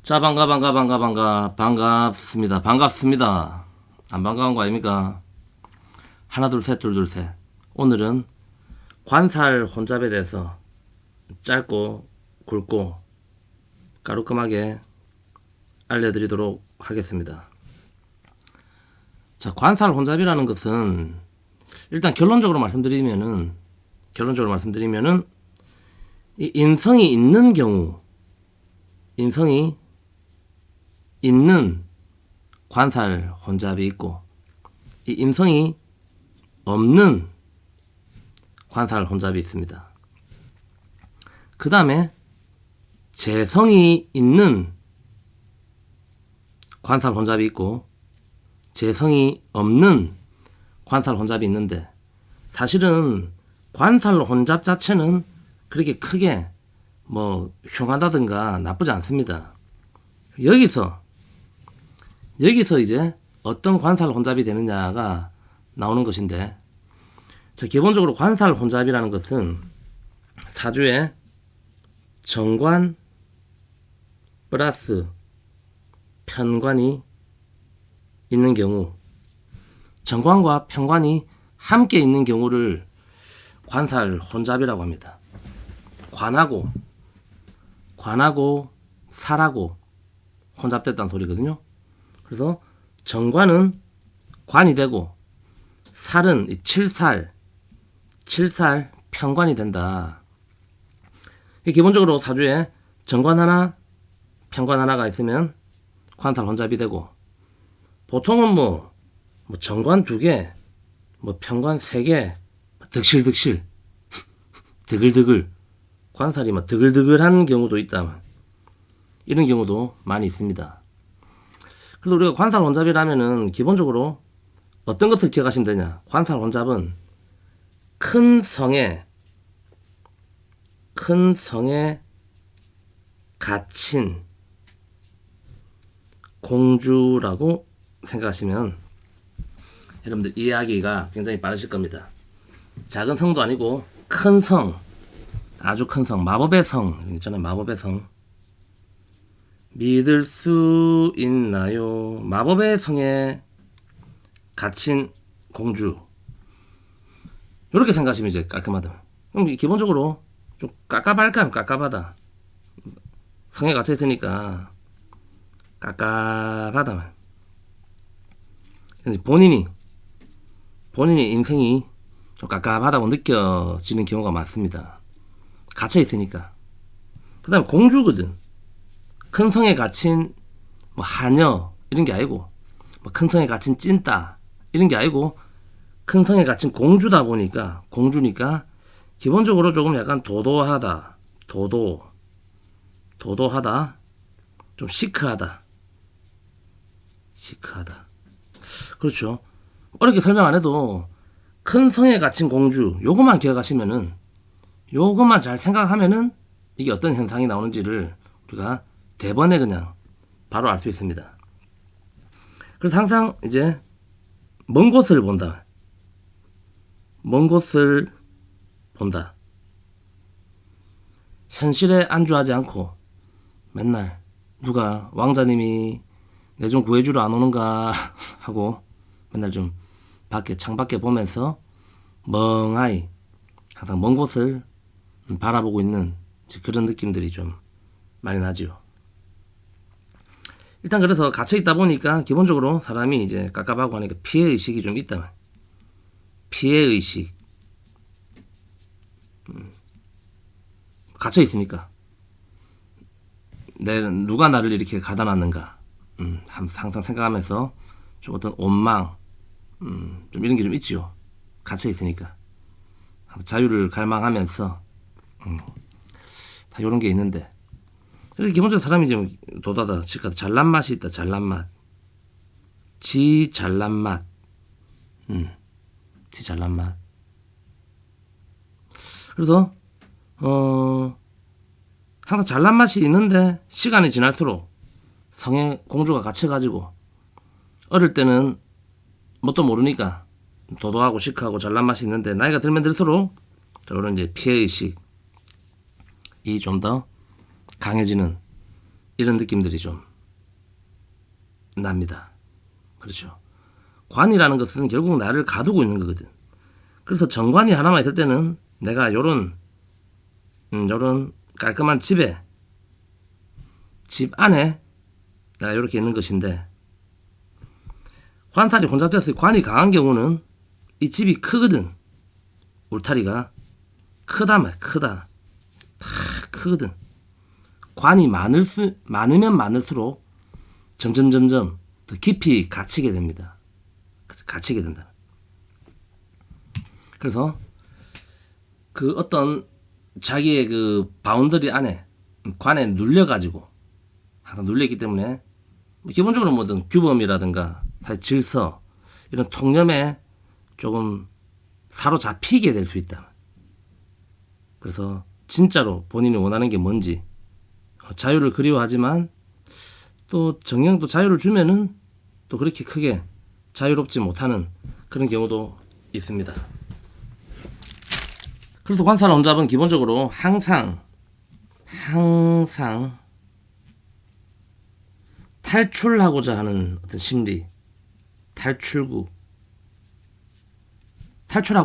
자, 반갑습니다. 반갑습니다. 안 반가운 거 아닙니까? 하나, 둘, 셋, 둘, 둘, 셋. 오늘은 관살 혼잡에 대해서 짧고 굵고 까루끔하게 알려드리도록 하겠습니다. 자, 관살 혼잡이라는 것은 일단 결론적으로 말씀드리면은 이 인성이 있는 경우, 인성이 있는 관살 혼잡이 있고, 이 인성이 없는 관살 혼잡이 있습니다. 그 다음에 재성이 있는 관살 혼잡이 있고, 재성이 없는 관살 혼잡이 있는데, 사실은 관살 혼잡 자체는 그렇게 크게 흉하다든가 나쁘지 않습니다. 여기서 이제 어떤 관살 혼잡이 되느냐가 나오는 것인데, 자, 기본적으로 관살 혼잡이라는 것은 사주에 정관 플러스 편관이 있는 경우, 정관과 편관이 함께 있는 경우를 관살 혼잡이라고 합니다. 관하고 살하고 혼잡됐다는 소리거든요. 그래서 정관은 관이 되고 살은 칠살 편관이 된다. 기본적으로 사주에 정관 하나 편관 하나가 있으면 관살 혼잡이 되고, 보통은 정관 2개 편관 3개 득실득실 드글드글 관살이 드글드글한 경우도 있다. 이런 경우도 많이 있습니다. 그래서 우리가 관살 혼잡이라면은 기본적으로 어떤 것을 기억하시면 되냐? 관살 혼잡은 큰 성에 갇힌 공주라고 생각하시면 여러분들 이해하기가 굉장히 빠르실 겁니다. 작은 성도 아니고 큰 성, 아주 큰 성, 마법의 성 있잖아요. 마법의 성. 믿을 수 있나요? 마법의 성에 갇힌 공주. 이렇게 생각하시면 이제 깔끔하다. 그럼 기본적으로 좀 깝깝할까요? 깝깝하다. 성에 갇혀 있으니까 깝깝하다. 본인이 인생이 좀 깝깝하다고 느껴지는 경우가 많습니다. 갇혀 있으니까. 그 다음에 공주거든. 큰 성에 갇힌 하녀 이런 게 아니고, 큰 성에 갇힌 찐따 이런 게 아니고, 큰 성에 갇힌 공주다 보니까, 공주니까 기본적으로 조금 약간 도도하다, 좀 시크하다. 그렇죠. 어렵게 설명 안 해도 큰 성에 갇힌 공주, 요것만 기억하시면은, 요것만 잘 생각하면은 이게 어떤 현상이 나오는지를 우리가 대번에 그냥 바로 알 수 있습니다. 그래서 항상 이제 먼 곳을 본다. 현실에 안주하지 않고 맨날 누가 왕자님이 내 좀 구해주러 안 오는가 하고 맨날 좀 창밖에 보면서 멍하이 항상 먼 곳을 바라보고 있는 그런 느낌들이 좀 많이 나죠. 일단 그래서 갇혀 있다 보니까 기본적으로 사람이 이제 깝깝하고 하니까 피해 의식이 좀 있다. 피해 의식. 갇혀 있으니까 누가 나를 이렇게 가다 놨는가. 항상 생각하면서 좀 어떤 원망, 좀 이런 게 좀 있지요. 갇혀 있으니까 자유를 갈망하면서 다 이런 게 있는데, 그래서 기본적으로 사람이 좀 도다다 치까 잘난 맛이 있다. 잘난 맛. 지 잘난 맛. 그래서 항상 잘난 맛이 있는데 시간이 지날수록 성에 공주가 갇혀가지고 어릴 때는 뭣도 모르니까 도도하고 시크하고 잘난 맛이 있는데 나이가 들면 들수록 이런 이제 피해의식이 좀 더 강해지는 이런 느낌들이 좀 납니다. 그렇죠. 관이라는 것은 결국 나를 가두고 있는 거거든. 그래서 정관이 하나만 있을 때는 내가 요런 깔끔한 집 안에 내가 이렇게 있는 것인데, 관살이 혼잡돼서 관이 강한 경우는 이 집이 크거든. 울타리가 크다 말 크다. 다 크거든. 관이 많으면 많을수록 점점 더 깊이 갇히게 됩니다. 갇히게 된다. 그래서 그 어떤 자기의 그 바운더리 안에 관에 눌려가지고 항상 눌려있기 때문에 기본적으로 뭐든 규범이라든가 사실 질서 이런 통념에 조금 사로잡히게 될 수 있다. 그래서 진짜로 본인이 원하는 게 뭔지, 자유를 그리워하지만 또 정령도 자유를 주면은 또 그렇게 크게 자유롭지 못하는 그런 경우도 있습니다. 그래서 관살 혼잡은 기본적으로 항상 탈출하고자 하는 어떤 심리, 탈출하고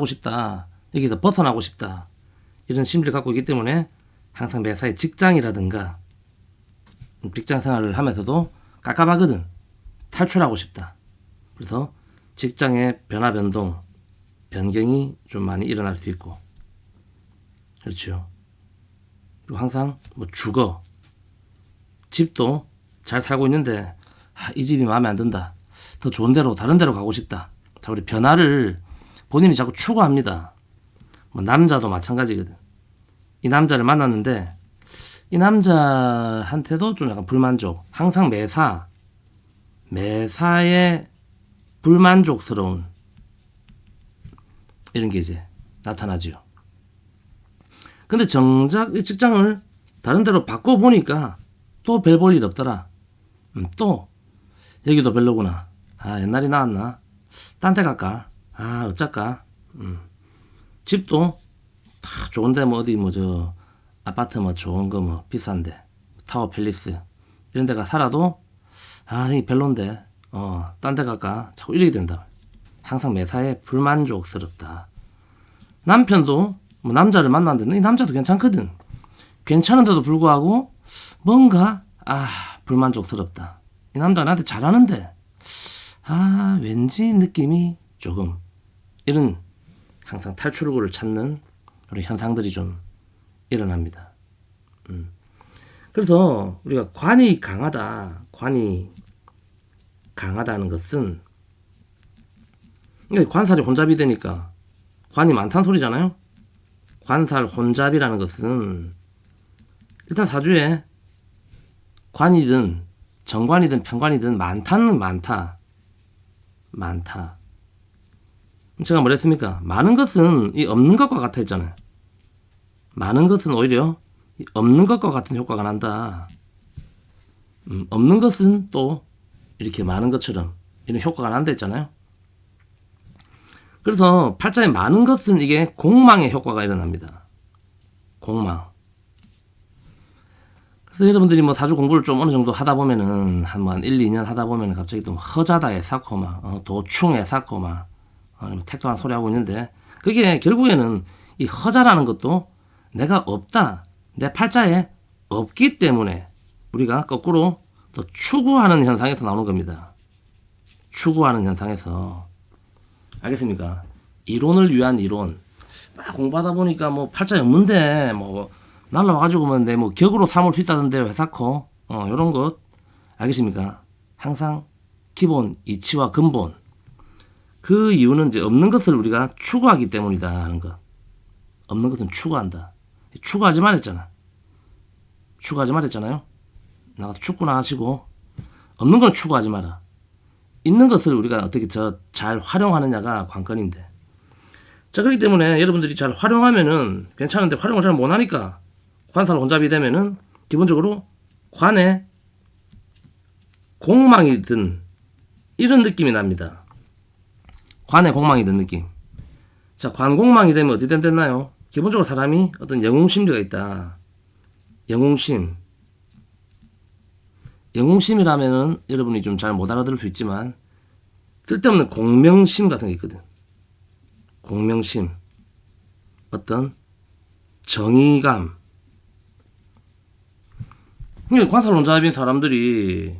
싶다, 여기서 벗어나고 싶다, 이런 심리를 갖고 있기 때문에 항상 매사에 직장이라든가 직장 생활을 하면서도 깝깝하거든. 탈출하고 싶다. 그래서 직장의 변화 변경이 좀 많이 일어날 수 있고, 그렇죠. 그리고 항상 뭐 주거, 집도 잘 살고 있는데 이 집이 마음에 안 든다, 더 좋은 데로 다른 데로 가고 싶다. 자, 우리 변화를 본인이 자꾸 추구합니다. 뭐 남자도 마찬가지거든. 이 남자를 만났는데 이 남자한테도 좀 약간 불만족, 항상 매사에 불만족스러운 이런 게 이제 나타나지요. 근데 정작 이 직장을 다른 데로 바꿔보니까 또 별 볼 일 없더라. 또 여기도 별로구나. 옛날이 나았나? 딴 데 갈까? 어쩔까? 집도 다 좋은데 뭐 어디 뭐 저 아파트 뭐 좋은 거 뭐 비싼데 타워 팰리스 이런 데가 살아도 이 별론데 딴 데 갈까? 자꾸 이러게 된다. 항상 매사에 불만족스럽다. 남편도 뭐 남자를 만났는데 이 남자도 괜찮거든. 괜찮은데도 불구하고 뭔가 불만족스럽다. 이 남자가 나한테 잘하는데 왠지 느낌이 조금, 이런 항상 탈출구를 찾는 그런 현상들이 좀 일어납니다. 그래서 우리가 관이 강하다는 것은 관살이 혼잡이 되니까 관이 많다는 소리잖아요. 관살 혼잡이라는 것은 일단 사주에 관이든 정관이든 편관이든 많다는 많다. 제가 뭐랬습니까? 많은 것은 이 없는 것과 같아 했잖아요. 많은 것은 오히려 없는 것과 같은 효과가 난다. 없는 것은 또 이렇게 많은 것처럼 이런 효과가 난다 했잖아요. 그래서 팔자에 많은 것은 이게 공망의 효과가 일어납니다. 공망. 그래서 여러분들이 뭐 사주 공부를 좀 어느 정도 하다 보면은 한 1, 2년 하다 보면은 갑자기 또 허자다에 쌓고 막 도충에 쌓고 막 택도한 소리 하고 있는데, 그게 결국에는 이 허자라는 것도 내가 없다, 내 팔자에 없기 때문에 우리가 거꾸로 또 추구하는 현상에서 나오는 겁니다. 추구하는 현상에서. 알겠습니까? 이론을 위한 이론. 막 공부하다 보니까 뭐 팔자에 없는데 뭐 날라와가지고 뭐 내 뭐 격으로 삼을 수 있다던데 왜 쌓고 요런 것. 알겠습니까? 항상 기본 이치와 근본. 그 이유는 이제 없는 것을 우리가 추구하기 때문이다 하는 것. 없는 것은 추구한다. 추구하지 말랬잖아. 추구하지 말랬잖아요. 나가서 축구나 하시고 없는 걸 추구하지 마라. 있는 것을 우리가 어떻게 잘 활용하느냐가 관건인데. 자, 그렇기 때문에 여러분들이 잘 활용하면은 괜찮은데 활용을 잘 못하니까 관살 혼잡이 되면은 기본적으로 관에 공망이 든 이런 느낌이 납니다. 관에 공망이 든 느낌. 자, 관공망이 되면 어찌 됐나요? 기본적으로 사람이 어떤 영웅심리가 있다. 영웅심. 영웅심이라면은 여러분이 좀 잘 못 알아들을 수 있지만 쓸데없는 공명심 같은 게 있거든. 공명심, 어떤 정의감. 그러니까 관살혼잡인 사람들이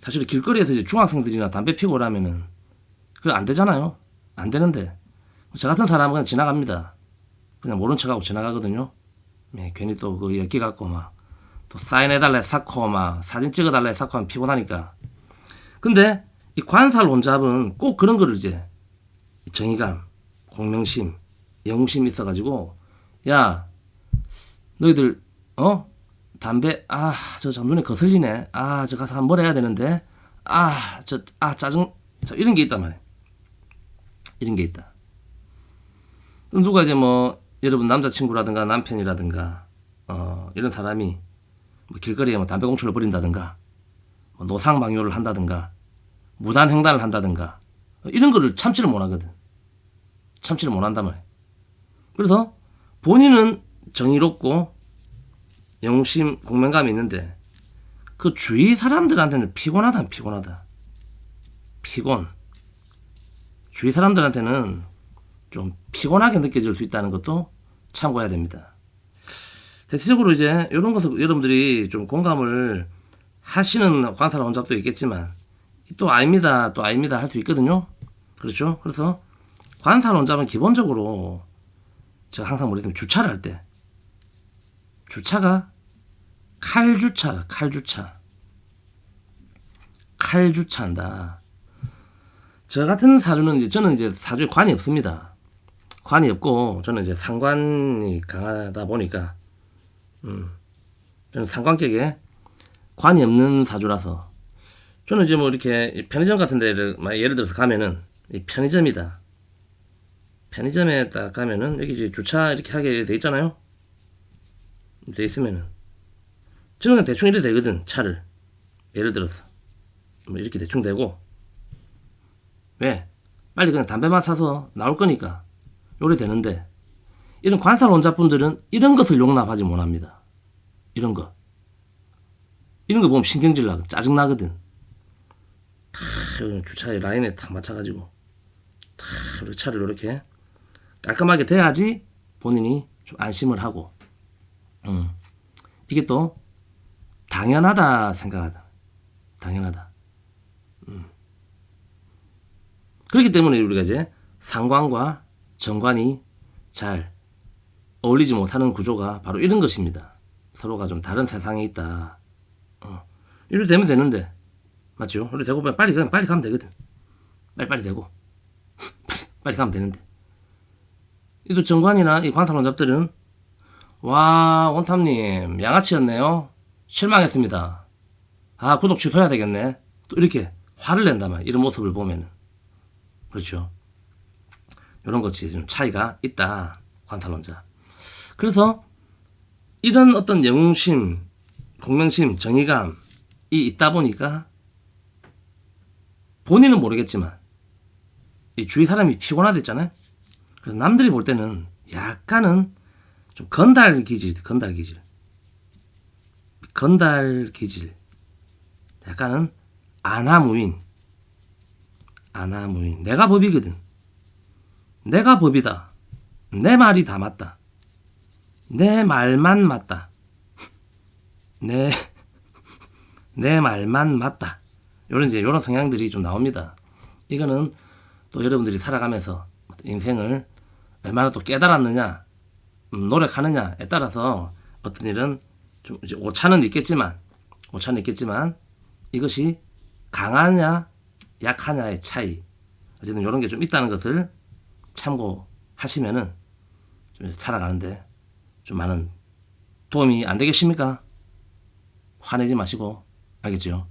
사실 길거리에서 이제 중학생들이나 담배 피고 그러면은 그래 안 되잖아요. 안 되는데 저 같은 사람은 그냥 지나갑니다. 그냥 모른 척하고 지나가거든요. 네, 괜히 또 그 엮기 갖고 막 또 사인해달래 쌓고 막 사진 찍어달래 쌓고 하면 피곤하니까. 근데 이 관살혼잡은 꼭 그런 거를 이제 정의감, 공명심, 영웅심이 있어가지고 야 너희들 담배 저 눈에 거슬리네. 저 가서 한번 해야 되는데 짜증 이런 게 있단 말이야. 이런 게 있다. 그럼 누가 이제 뭐 여러분 남자친구라든가 남편이라든가 이런 사람이 뭐 길거리에 뭐 담배 공초를 버린다든가 뭐 노상방뇨를 한다든가 무단횡단을 한다든가 이런 거를 참지를 못하거든. 참지를 못한단 말이야. 그래서 본인은 정의롭고 영웅심, 공명감이 있는데 그 주위 사람들한테는 피곤하다. 피곤. 주위 사람들한테는 좀 피곤하게 느껴질 수 있다는 것도 참고해야 됩니다. 대체적으로 이제 이런 것을 여러분들이 좀 공감을 하시는 관살혼잡도 있겠지만 또 아닙니다 할 수 있거든요. 그렇죠? 그래서 관살혼잡은 기본적으로 제가 항상 말했지만 주차를 할 때 주차가 칼주차한다. 저 같은 사주는 저는 이제 사주에 관이 없습니다. 관이 없고 저는 이제 상관이 강하다 보니까 저는 상관격에 관이 없는 사주라서 저는 이제 뭐 이렇게 편의점 같은 데를 예를 들어서 가면은 이 편의점이다. 편의점에 딱 가면은 여기 이제 주차 이렇게 하게 돼 있잖아요. 돼 있으면은 저는 그냥 대충 이래 되거든. 차를 예를 들어서 뭐 이렇게 대충 되고 왜 빨리 그냥 담배만 사서 나올 거니까 요래 되는데 이런 관살혼잡분들은 이런 것을 용납하지 못합니다. 이런 거 보면 신경질 나고 짜증 나거든. 주차에 라인에 탁 맞춰가지고 이렇게 차를 이렇게 깔끔하게 돼야지 본인이 좀 안심을 하고 이게 또 당연하다 생각하다. 당연하다. 그렇기 때문에 우리가 이제 상관과 정관이 잘 어울리지 못하는 구조가 바로 이런 것입니다. 서로가 좀 다른 세상에 있다. 이렇게 되면 되는데 맞죠? 이렇게 되고 빨리 가면 되거든. 빨리 되고 빨리 가면 되는데 이 또 정관이나 이 관살혼잡들은 와 원탐님 양아치였네요. 실망했습니다. 구독 취소해야 되겠네. 또 이렇게 화를 낸단 말이야. 이런 모습을 보면은. 그렇죠. 이런 것이 좀 차이가 있다. 관살혼자. 그래서 이런 어떤 영웅심, 공명심, 정의감이 있다 보니까 본인은 모르겠지만 이 주위 사람이 피곤하댔잖아요. 그래서 남들이 볼 때는 약간은 좀 건달 기질. 약간은 안하무인. 내가 법이거든. 내가 법이다. 내 말이 다 맞다. 내 말만 맞다. 내 말만 맞다. 이런 성향들이 좀 나옵니다. 이거는 또 여러분들이 살아가면서 인생을 얼마나 또 깨달았느냐, 노력하느냐에 따라서 어떤 일은 좀 이제 오차는 있겠지만 이것이 강하냐 약하냐의 차이, 어쨌든 이런 게 좀 있다는 것을 참고하시면은 좀 살아가는데 좀 많은 도움이 안 되겠습니까? 화내지 마시고 알겠죠?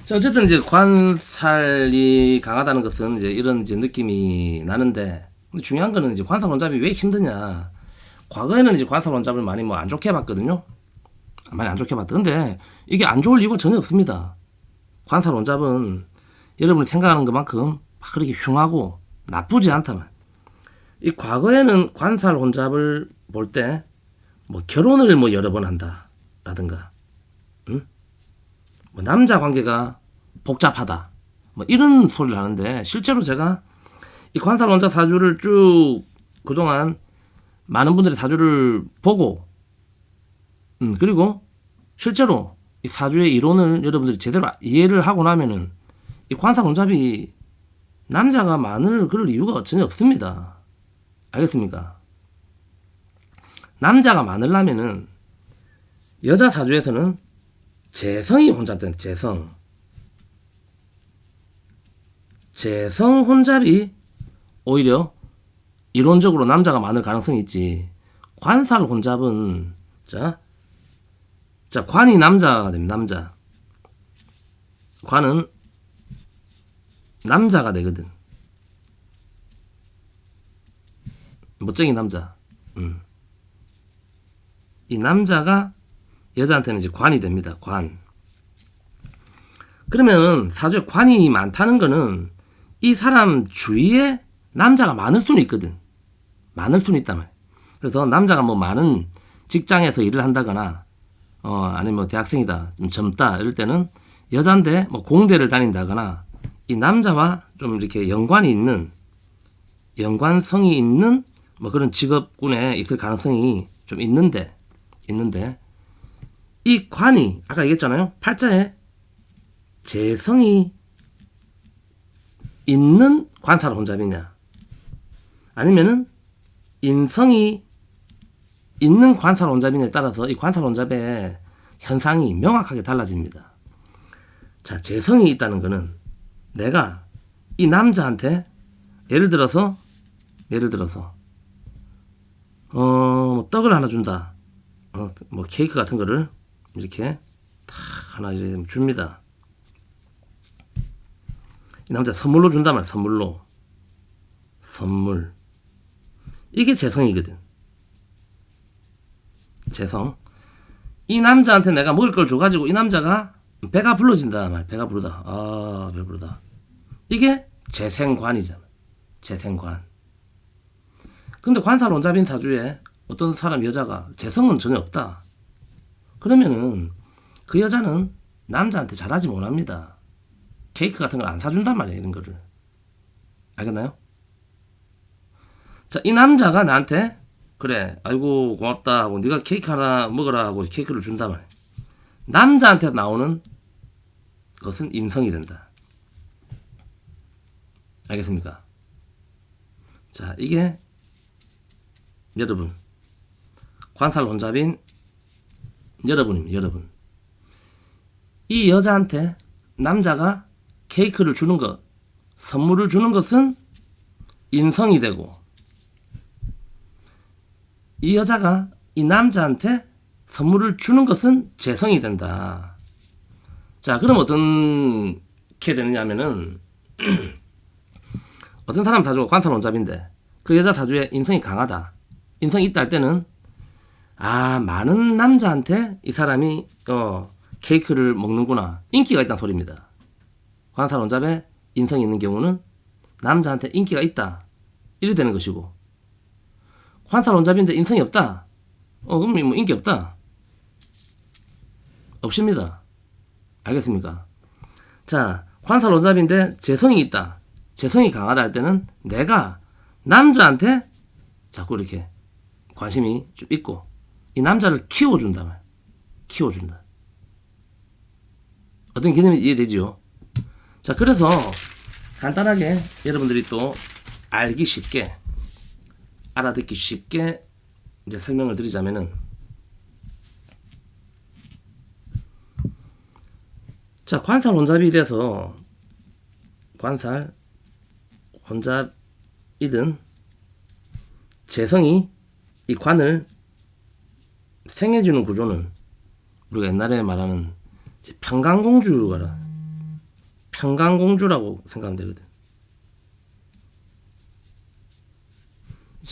자, 어쨌든 이제 관살이 강하다는 것은 이제 이런 이제 느낌이 나는데, 근데 중요한 거는 이제 관살혼잡이 왜 힘드냐. 과거에는 이제 관살혼잡을 많이 뭐 안 좋게 봤거든요. 많이 안 좋게 봤다. 근데 이게 안 좋을 이유가 전혀 없습니다. 관살혼잡은 여러분이 생각하는 것만큼 그렇게 흉하고 나쁘지 않다만. 이 과거에는 관살혼잡을 볼 때 뭐 결혼을 뭐 여러 번 한다라든가 라든가, 뭐 남자 관계가 복잡하다, 뭐 이런 소리를 하는데, 실제로 제가 이 관살원자 사주를 쭉 그동안 많은 분들의 사주를 보고, 그리고 실제로 이 사주의 이론을 여러분들이 제대로 이해를 하고 나면은 이 관살원잡이 남자가 많을 그럴 이유가 전혀 없습니다. 알겠습니까? 남자가 많으려면은 여자 사주에서는 재성이 혼잡된다. 재성 혼잡이 오히려 이론적으로 남자가 많을 가능성이 있지. 관살 혼잡은 자 관이 남자가 됩니다. 남자. 관은 남자가 되거든. 멋쟁이 남자. 이 남자가 여자한테는 이제 관이 됩니다. 관. 그러면 사주에 관이 많다는 거는 이 사람 주위에 남자가 많을 수는 있거든. 많을 수는 있단 말이야. 그래서 남자가 뭐 많은 직장에서 일을 한다거나, 아니면 뭐 대학생이다, 좀 젊다, 이럴 때는 여잔데 뭐 공대를 다닌다거나, 이 남자와 좀 이렇게 연관성이 있는 뭐 그런 직업군에 있을 가능성이 좀 있는데, 이 관이, 아까 얘기했잖아요. 팔자에 재성이 있는 관살 혼잡이냐, 아니면은 인성이 있는 관살 혼잡이냐에 따라서 이 관살 혼잡의 현상이 명확하게 달라집니다. 자, 재성이 있다는 거는 내가 이 남자한테 예를 들어서 뭐 떡을 하나 준다. 뭐 케이크 같은 거를 이렇게 탁 하나 이렇게 줍니다. 이 남자 선물로 준단 말이야. 선물. 이게 재성이거든. 재성. 이 남자한테 내가 먹을 걸 줘가지고 이 남자가 배가 불러진다 말. 배가 부르다. 배부르다. 이게 재생관이잖아. 재생관. 근데 관살 혼잡인 사주에 어떤 사람 여자가 재성은 전혀 없다. 그러면은 그 여자는 남자한테 잘하지 못합니다. 케이크 같은 걸 안 사준단 말이에요. 이런 거를. 알겠나요? 자, 이 남자가 나한테 그래, 아이고 고맙다 하고 네가 케이크 하나 먹으라 하고 케이크를 준단 말이에요. 남자한테 나오는 것은 인성이 된다. 알겠습니까? 자, 이게 여러분, 관살 혼잡인 여러분입니다. 여러분, 이 여자한테 남자가 케이크를 주는 것, 선물을 주는 것은 인성이 되고, 이 여자가 이 남자한테 선물을 주는 것은 재성이 된다. 자, 그럼 어떻게 되느냐 하면은 어떤 사람 사주가 관살 혼잡인데 그 여자 사주에 인성이 강하다. 인성이 있다 할 때는 많은 남자한테 이 사람이 케이크를 먹는구나. 인기가 있다는 소리입니다. 관살 혼잡에 인성이 있는 경우는 남자한테 인기가 있다. 이래 되는 것이고, 관살 혼잡인데 인성이 없다. 그럼 뭐 인기 없다. 없습니다. 알겠습니까? 자, 관살 혼잡인데 재성이 있다. 재성이 강하다 할 때는 내가 남자한테 자꾸 이렇게 관심이 좀 있고, 이 남자를 키워준다 말. 키워준다. 어떤 개념이 이해되지요? 자, 그래서 간단하게 여러분들이 또 알기 쉽게, 알아듣기 쉽게 이제 설명을 드리자면은, 자, 관살 혼잡이 돼서 관살 혼잡이든 재성이 이 관을 생해주는 구조는 우리가 옛날에 말하는 평강공주라고 생각하면 되거든.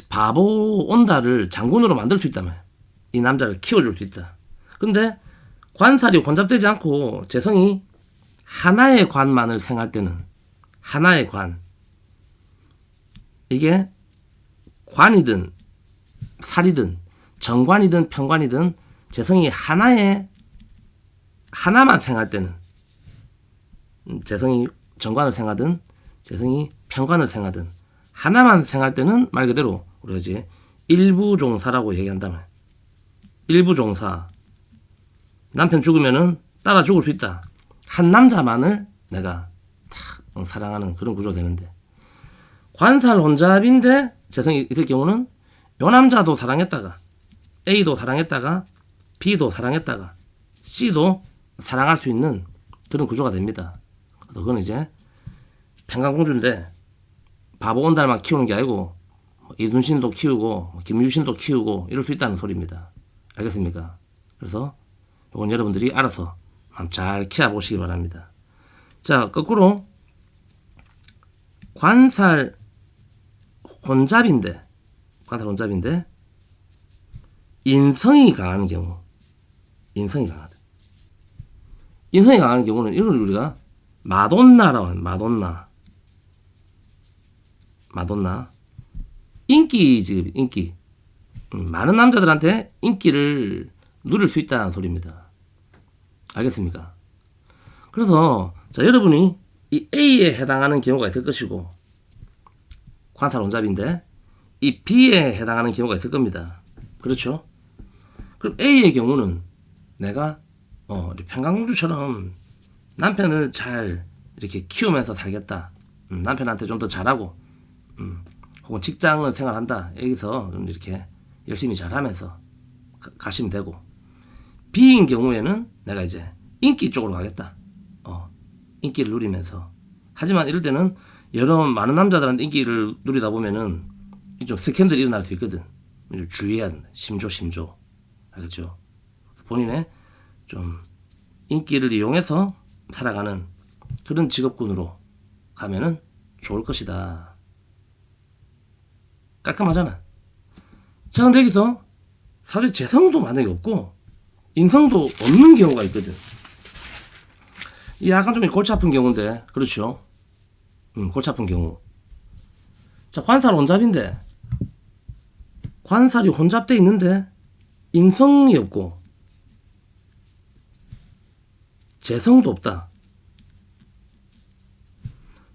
바보 온다를 장군으로 만들 수 있단 말이야. 이 남자를 키워줄 수 있다. 근데 관살이 혼잡되지 않고 재성이 하나의 관만을 생할 때는, 하나의 관, 이게 관이든 살이든 정관이든 평관이든 재성이 하나만 생할 때는, 재성이 정관을 생하든 재성이 편관을 생하든 하나만 생할 때는 말 그대로 우리가 이제 일부종사라고 얘기한다면, 일부종사, 남편 죽으면은 따라 죽을 수 있다. 한 남자만을 내가 다 사랑하는 그런 구조가 되는데, 관살 혼잡인데 재성이 있을 경우는 요 남자도 사랑했다가 A도 사랑했다가 B도 사랑했다가 C도 사랑할 수 있는 그런 구조가 됩니다. 그건 이제 평강공주인데 바보 온달만 키우는 게 아니고 이순신도 키우고 김유신도 키우고 이럴 수 있다는 소리입니다. 알겠습니까? 그래서 이건 여러분들이 알아서 잘 키워보시기 바랍니다. 자, 거꾸로 관살 혼잡인데 인성이 강한 경우, 인성이 강한 경우는 이걸 우리가 마돈나라고 합니다. 마돈나. 인기지, 인기. 많은 남자들한테 인기를 누릴 수 있다는 소리입니다. 알겠습니까? 그래서 자, 여러분이 이 A에 해당하는 경우가 있을 것이고, 관살 혼잡인데 이 B에 해당하는 경우가 있을 겁니다. 그렇죠? 그럼 A의 경우는 내가 평강공주처럼 남편을 잘 이렇게 키우면서 살겠다. 남편한테 좀 더 잘하고, 혹은 직장을 생활한다. 여기서 좀 이렇게 열심히 잘하면서 가시면 되고, B인 경우에는 내가 이제 인기 쪽으로 가겠다. 인기를 누리면서. 하지만 이럴 때는 많은 남자들한테 인기를 누리다 보면은 좀 스캔들이 일어날 수 있거든. 좀 주의해야 된다. 심조. 알겠죠? 본인의 좀 인기를 이용해서 살아가는 그런 직업군으로 가면은 좋을 것이다. 깔끔하잖아. 자, 근데 여기서 사실 재성도 만약에 없고 인성도 없는 경우가 있거든. 이 약간 좀 골치 아픈 경우인데, 그렇죠? 골치 아픈 경우. 자, 관살 혼잡인데, 관살이 혼잡돼 있는데 인성이 없고 재성도 없다.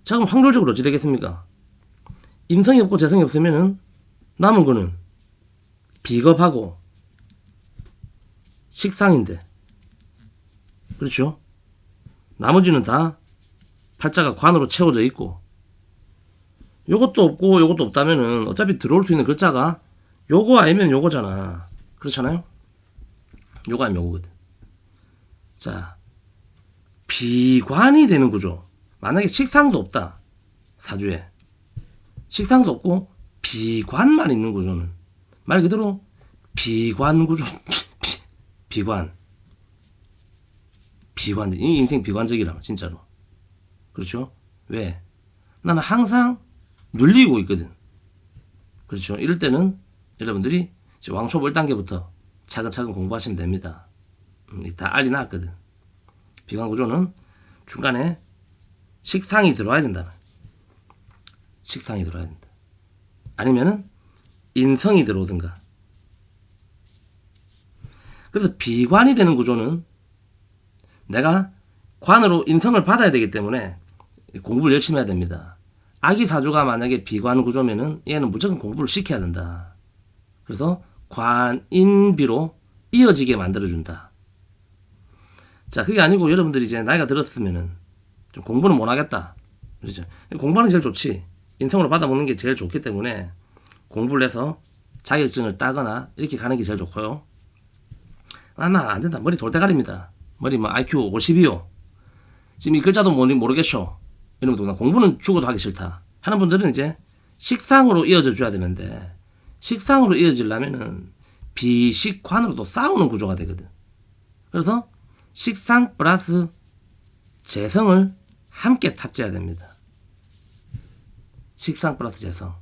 자, 그럼 확률적으로 어찌 되겠습니까? 인성이 없고 재성이 없으면은 남은 거는 비겁하고 식상인데, 그렇죠? 나머지는 다 팔자가 관으로 채워져 있고, 요것도 없고 요것도 없다면은 어차피 들어올 수 있는 글자가 요거 아니면 요거잖아. 그렇잖아요? 요거 아니면 요거거든. 자, 비관이 되는 구조. 만약에 식상도 없다. 사주에. 식상도 없고 비관만 있는 구조는 말 그대로 비관 구조. 비관. 이 인생 비관적이라, 진짜로. 그렇죠? 왜? 나는 항상 눌리고 있거든. 그렇죠? 이럴 때는 여러분들이 왕초보 1단계부터 차근차근 공부하시면 됩니다. 다 알리 나왔거든. 비관 구조는 중간에 식상이 들어와야 된다. 식상이 들어와야 된다. 아니면은 인성이 들어오든가. 그래서 비관이 되는 구조는 내가 관으로 인성을 받아야 되기 때문에 공부를 열심히 해야 됩니다. 아기 사주가 만약에 비관 구조면은 얘는 무조건 공부를 시켜야 된다. 그래서 관인비로 이어지게 만들어준다. 자, 그게 아니고 여러분들이 이제 나이가 들었으면은 좀 공부는 못 하겠다. 그렇죠? 공부하는 게 제일 좋지. 인성으로 받아먹는 게 제일 좋기 때문에 공부를 해서 자격증을 따거나 이렇게 가는 게 제일 좋고요. 나 안 된다. 머리 돌대가리입니다. 머리 뭐 IQ 50이요. 지금 이 글자도 모르겠쇼. 이러면 나 공부는 죽어도 하기 싫다 하는 분들은 이제 식상으로 이어져 줘야 되는데, 식상으로 이어지려면은 비식관으로도 싸우는 구조가 되거든. 그래서 식상 플러스 재성을 함께 탑재해야 됩니다. 식상 플러스 재성.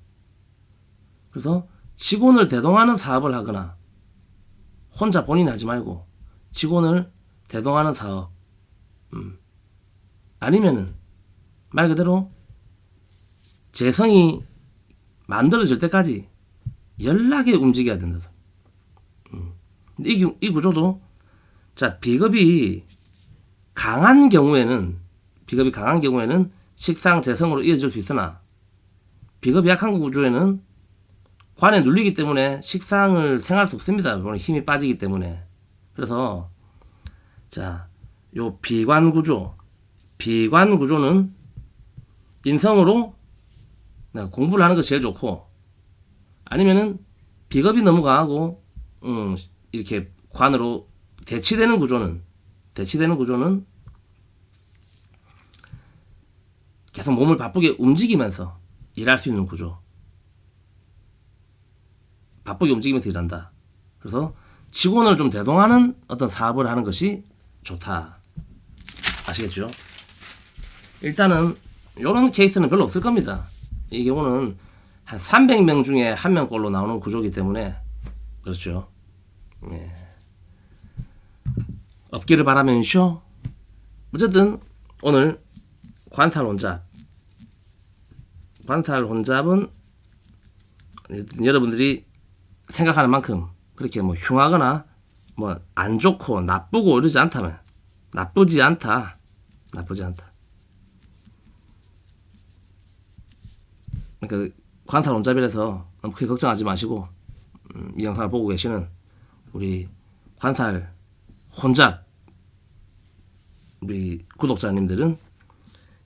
그래서 직원을 대동하는 사업을 하거나, 혼자 본인이 하지 말고 직원을 대동하는 사업, 아니면은 말 그대로 재성이 만들어질 때까지 연락에 움직여야 된다. 근데 이 구조도 자 비겁이 강한 경우에는 식상 재성으로 이어질 수 있으나 비겁이 약한 구조에는 관에 눌리기 때문에 식상을 생할 수 없습니다. 힘이 빠지기 때문에. 그래서 자, 요 비관 구조는 인성으로 공부를 하는 것이 제일 좋고, 아니면은 비겁이 너무 강하고 이렇게 관으로 대치되는 구조는 계속 몸을 바쁘게 움직이면서 일할 수 있는 구조. 바쁘게 움직이면서 일한다. 그래서 직원을 좀 대동하는 어떤 사업을 하는 것이 좋다. 아시겠죠? 일단은 이런 케이스는 별로 없을 겁니다. 이 경우는 한 300명 중에 1명꼴로 나오는 구조이기 때문에 그렇죠. 예. 없기를 바라면서 어쨌든 오늘 관살 혼잡은 여러분들이 생각하는 만큼 그렇게 뭐 흉하거나 뭐 안 좋고 나쁘고 이러지 않다면 나쁘지 않다. 그러니까 관살 혼잡이라서 너무 크게 걱정하지 마시고 이 영상을 보고 계시는 우리 관살 혼잡 우리 구독자님들은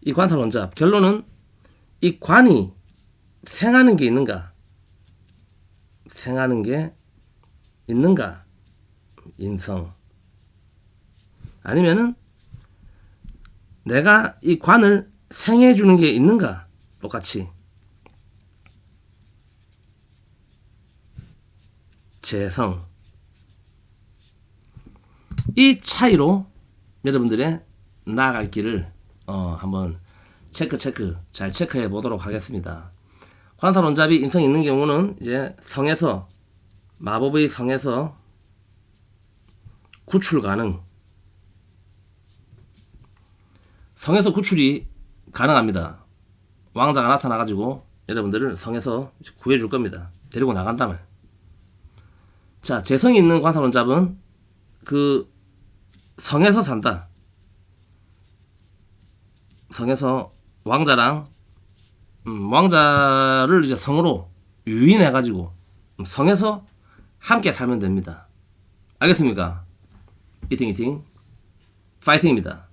이 관살 혼잡 결론은 이 관이 생하는 게 있는가 인성 아니면은 내가 이 관을 생해 주는 게 있는가 똑같이 재성 이 차이로 여러분들의 나아갈 길을 한번 잘 체크해 보도록 하겠습니다. 관살 혼잡이 인성 있는 경우는 이제 성에서 마법의 성에서 구출 가능. 성에서 구출이 가능합니다. 왕자가 나타나가지고 여러분들을 성에서 구해줄 겁니다. 데리고 나간다면. 자, 재성이 있는 관살 혼잡은 그 성에서 산다. 성에서 왕자랑 왕자를 이제 성으로 유인해가지고 성에서 함께 살면 됩니다. 알겠습니까? 이팅 파이팅입니다.